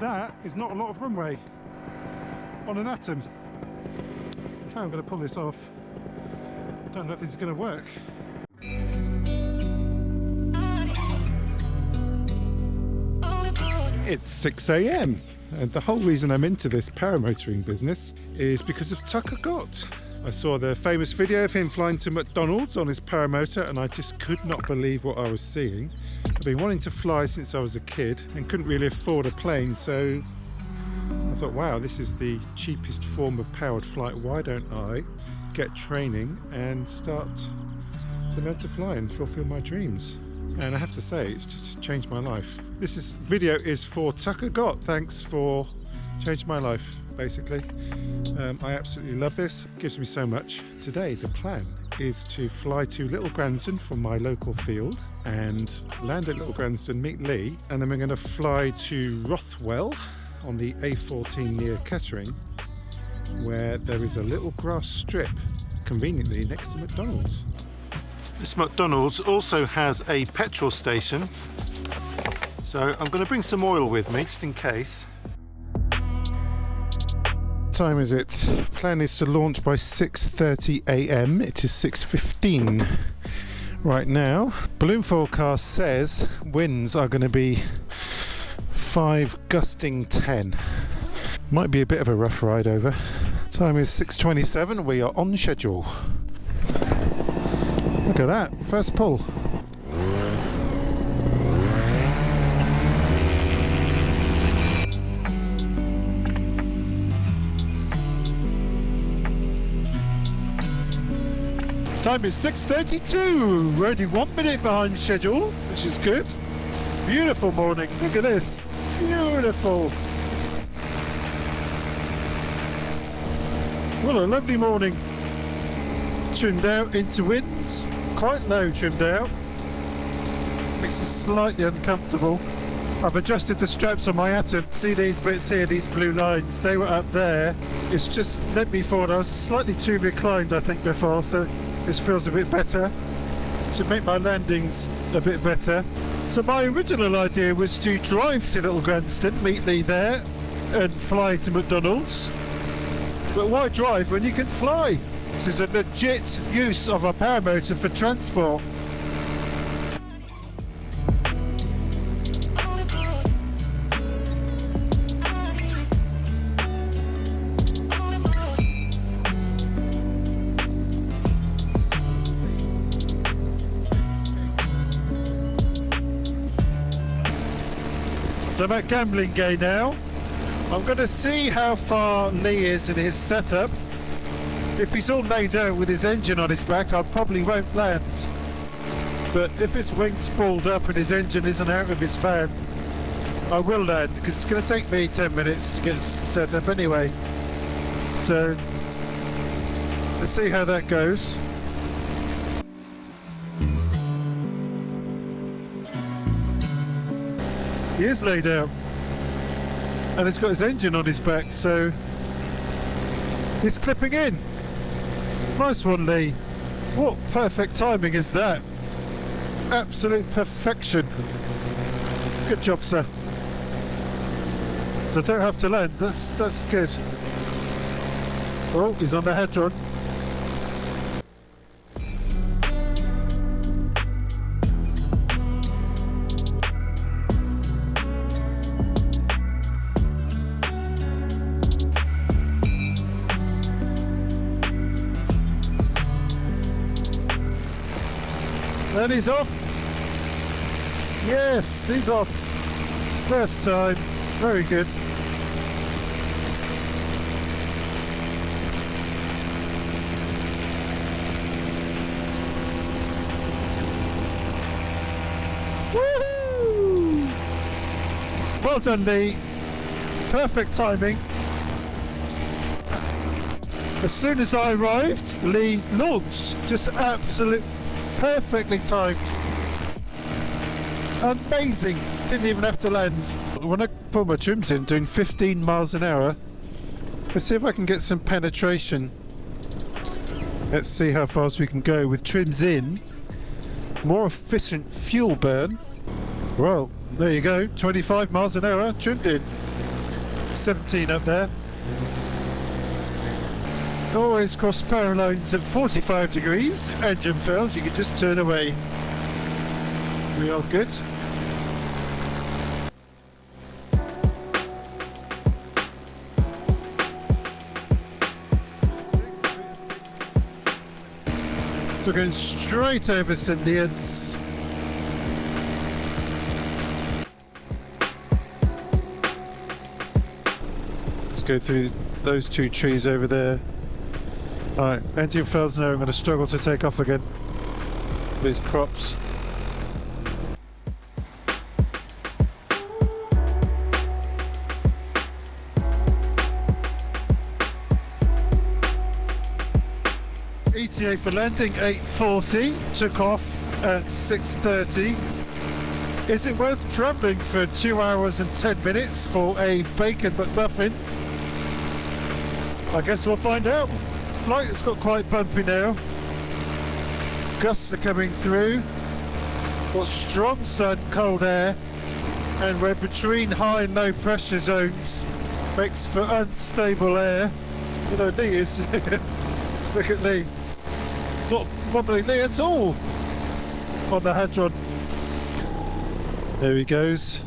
That is not a lot of runway on an Atom. Okay, I'm going to pull this off. Don't know if this is going to work. It's 6 AM and the whole reason I'm into this paramotoring business is because of Tucker Gott. I saw the famous video of him flying to McDonald's on his paramotor and I just could not believe what I was seeing. I've been wanting to fly since I was a kid and couldn't really afford a plane, so I thought, wow, this is the cheapest form of powered flight. Why don't I get training and start to learn to fly and fulfill my dreams? And I have to say, it's just changed my life. This video is for Tucker Gott. Thanks for changing my life, basically. I absolutely love this. It gives me so much. Today, the plan is to fly to Little Gransden from my local field and land at Little Gransden, meet Lee, and then we're going to fly to Rothwell on the A14 near Kettering, where there is a little grass strip conveniently next to McDonald's. This McDonald's also has a petrol station, so I'm going to bring some oil with me just in case. What time is it? Plan is to launch by 6:30 AM. It is 6:15 right now. Balloon forecast says winds are going to be 5 gusting 10. Might be a bit of a rough ride over. Time is 6:27. We are on schedule. Look at that, first pull. Time is 6:32. We're only 1 minute behind schedule, which is good. Beautiful morning. Look at this. Beautiful. What a lovely morning. Trimmed out into winds. Quite low trimmed out. Makes it slightly uncomfortable. I've adjusted the straps on my Atom. See these bits here, these blue lines? They were up there. It's just led me forward. I was slightly too reclined, I think, before, so this feels a bit better. Should make my landings a bit better. So my original idea was to drive to Little Gransden, meet Lee there, and fly to McDonald's. But why drive when you can fly? This is a legit use of a paramotor for transport. So I'm at Gambling Gay now. I'm going to see how far Lee is in his setup. If he's all laid out with his engine on his back, I probably won't land. But if his wings spalled up and his engine isn't out of his van, I will land, because it's going to take me 10 minutes to get set up anyway. So let's see how that goes. He is laid out and he's got his engine on his back, so he's clipping in. Nice one, Lee. What perfect timing is that? Absolute perfection. Good job, sir. So I don't have to land. That's good. Oh, he's on the Hadron. And he's off. Yes, he's off. First time. Very good. Woohoo! Well done, Lee. Perfect timing. As soon as I arrived, Lee launched. Just absolute perfectly timed. Amazing. Didn't even have to land. When I put my trims in, doing 15 miles an hour, let's see if I can get some penetration. Let's see how fast we can go with trims in. More efficient fuel burn. Well, there you go. 25 miles an hour trimmed in. 17 up there. Always cross power lines at 45 degrees. Engine fails, you can just turn away. We are good. So we're going straight over St. Leon's. Let's go through those two trees over there. Alright, engine fails now, I'm going to struggle to take off again. These crops. ETA for landing 8:40, took off at 6:30. Is it worth travelling for 2 hours and 10 minutes for a bacon McMuffin? I guess we'll find out. Flight has got quite bumpy now. Gusts are coming through. Got strong sun, cold air, and we're between high and low pressure zones. Makes for unstable air. Although Lee is look at Lee. Not bothering Lee at all on the Hadron. There he goes.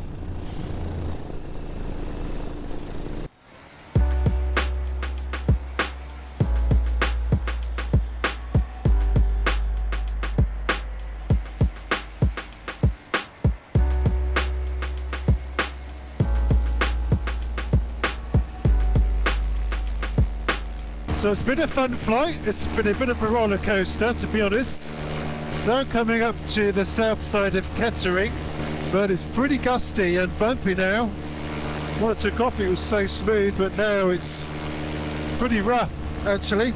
So it's been a fun flight. It's been a bit of a roller coaster, to be honest. Now coming up to the south side of Kettering, but it's pretty gusty and bumpy now. When I took off it was so smooth, but now it's pretty rough actually.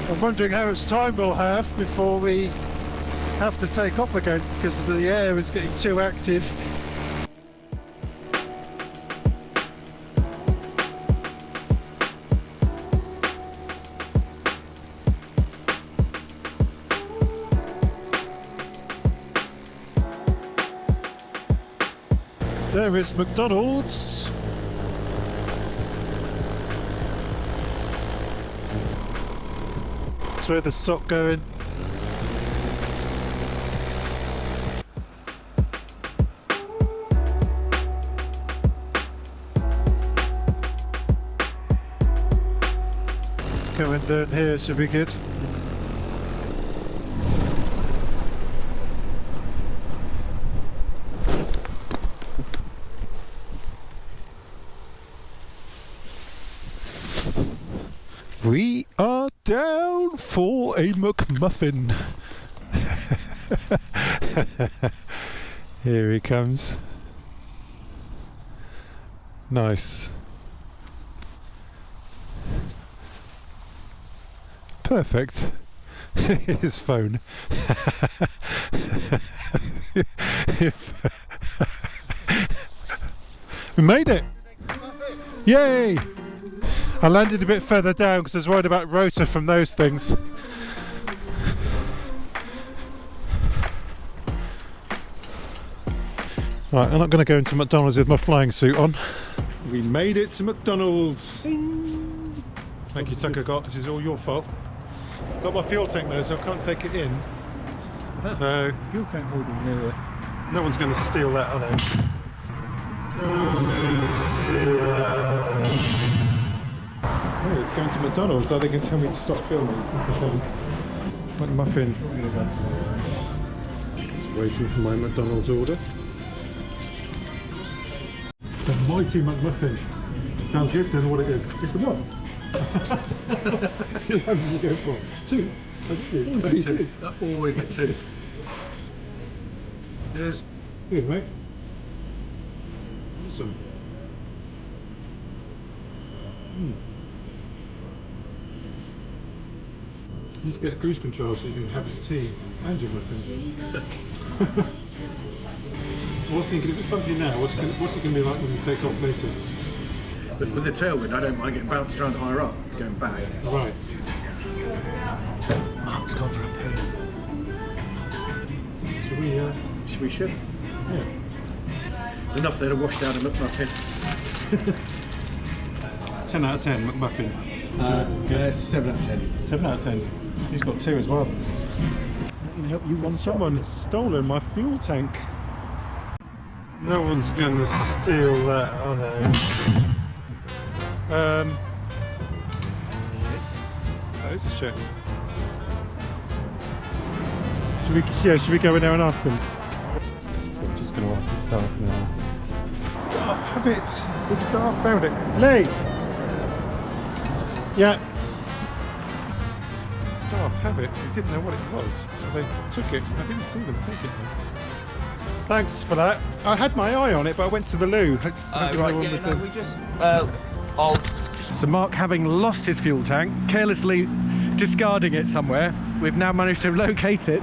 I'm wondering how much time we'll have before we have to take off again because the air is getting too active. There is McDonald's. That's where the sock going. It's coming down here, should be good. We are down for a McMuffin. Here he comes. Nice. Perfect. His phone. We made it! Yay! I landed a bit further down because I was worried about rotor from those things. Right, I'm not going to go into McDonald's with my flying suit on. We made it to McDonald's. Bing. Thank you, Takeoff. This is all your fault. Got my fuel tank there, so I can't take it in. So Fuel tank holding near it. no one's going to steal that, are they? Oh, it's going to McDonald's. Are they going to tell me to stop filming? McMuffin. Just waiting for my McDonald's order. The mighty McMuffin. Sounds good, don't know what it is. Just the one. How did you go for? Two. Two. That's always get two. Cheers. Good, mate. Awesome. You need to get cruise control so you can have your tea and your muffin. I was thinking, if it's bumpy now, what's it going to be like when you take off later? With the tailwind, I don't mind getting bounced around higher up, going back. Right. Oh, it's gone for a poo. So We should. yeah. It's enough there to wash down a McMuffin. 10 out of 10, McMuffin. 7 out of 10. 7 out of 10. He's got 2 as well. Let me help you one Someone has stolen my fuel tank. No one's going to steal that, are they? That is a shit. Should we go in there and ask them? So I'm just going to ask the staff now. Staff, have it! The staff found it. Lee! Yeah. Staff have it. They didn't know what it was, so they took it. I didn't see them take it though. Thanks for that. I had my eye on it, but I went to the loo. So Mark, having lost his fuel tank, carelessly discarding it somewhere, we've now managed to locate it.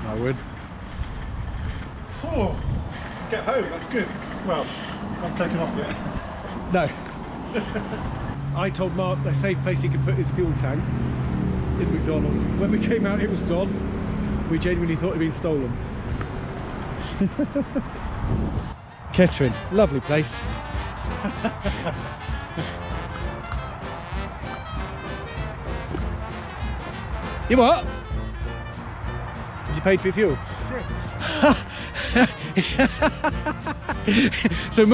I would. Oh, get home, that's good. Well, not taken off yet. No. I told Mark the safe place he could put his fuel tank in McDonald. When we came out, it was gone. We genuinely thought it had been stolen. Kettering, lovely place. You what? You paid for your fuel? So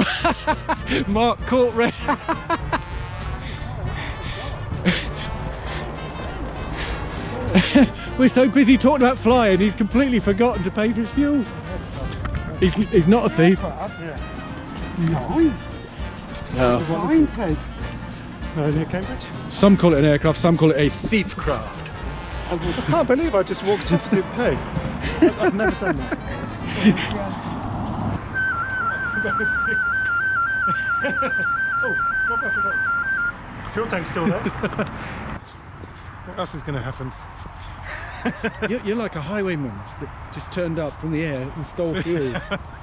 Mark caught red. We're so busy talking about flying, he's completely forgotten to pay for his fuel. He's not a thief. No. Near Cambridge? Some call it an aircraft, some call it a thief craft. I can't believe I just walked off and didn't pay. I've never done that. Oh, what have I forgotten? Fuel tank's still there. What else is going to happen? You're like a highwayman that just turned up from the air and stole fuel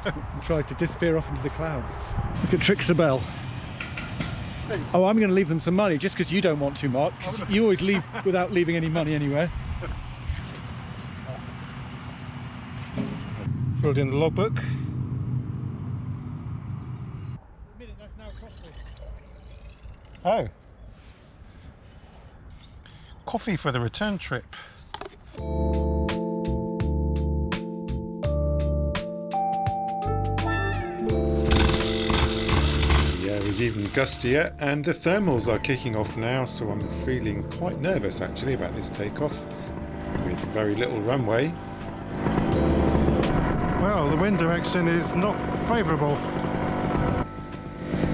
and tried to disappear off into the clouds. Look at Trixabel. Oh, I'm going to leave them some money just because you don't want to, Mark. 'Cause you always leave without leaving any money anywhere. Filled in the logbook. Oh. Coffee for the return trip. The air is even gustier and the thermals are kicking off now, so I'm feeling quite nervous actually about this takeoff with very little runway. Well, the wind direction is not favourable.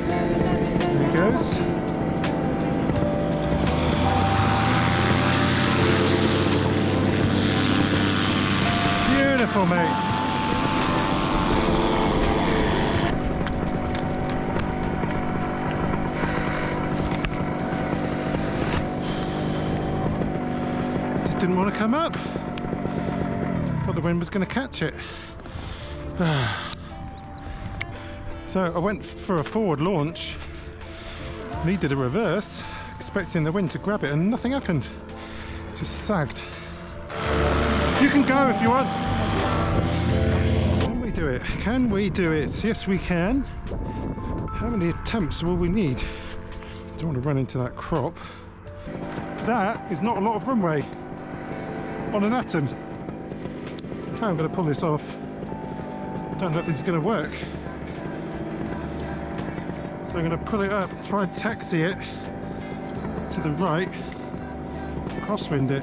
There he goes. Beautiful, mate. Just didn't want to come up. Thought the wind was going to catch it. So I went for a forward launch, needed a reverse, expecting the wind to grab it, and nothing happened. Just sagged. You can go if you want. Can we do it? Can we do it? Yes, we can. How many attempts will we need? Don't want to run into that crop. That is not a lot of runway on an atom. Okay, I'm going to pull this off. Don't know if this is going to work. So I'm going to pull it up, try and taxi it to the right, crosswind it.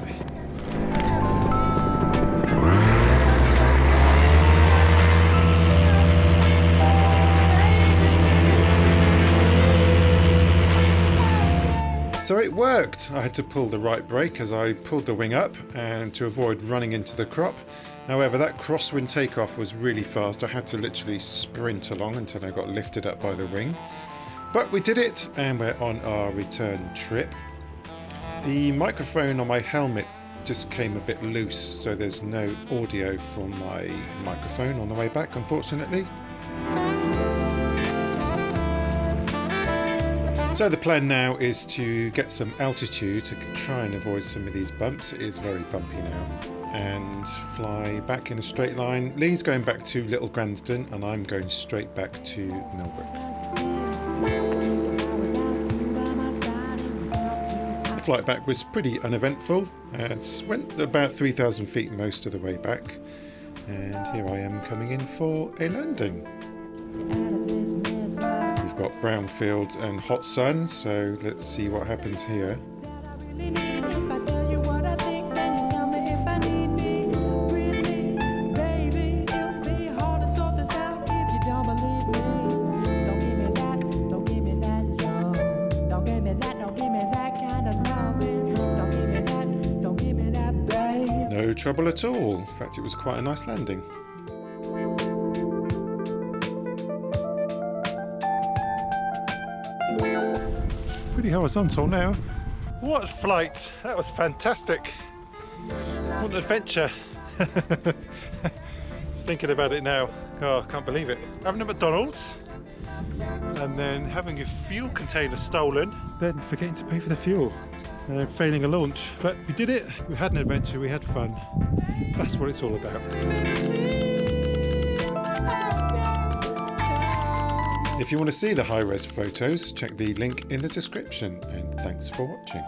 So it worked. I had to pull the right brake as I pulled the wing up and to avoid running into the crop. However, that crosswind takeoff was really fast. I had to literally sprint along until I got lifted up by the wing. But we did it and we're on our return trip. The microphone on my helmet just came a bit loose, so there's no audio from my microphone on the way back, unfortunately. So the plan now is to get some altitude to try and avoid some of these bumps. It is very bumpy now. and fly back in a straight line. Lee's going back to Little Gransden and I'm going straight back to Millbrook. The flight back was pretty uneventful. It went about 3,000 feet most of the way back, and here I am coming in for a landing. We've got brown fields and hot sun, so let's see what happens here. No trouble at all. In fact, it was quite a nice landing. Pretty horizontal now. What a flight! That was fantastic. What an adventure. Thinking about it now. Oh, I can't believe it. Having a McDonald's and then having your fuel container stolen, then forgetting to pay for the fuel. Failing a launch. But we did it. We had an adventure. We had fun. That's what it's all about. If you want to see the high-res photos, check the link in the description, and thanks for watching.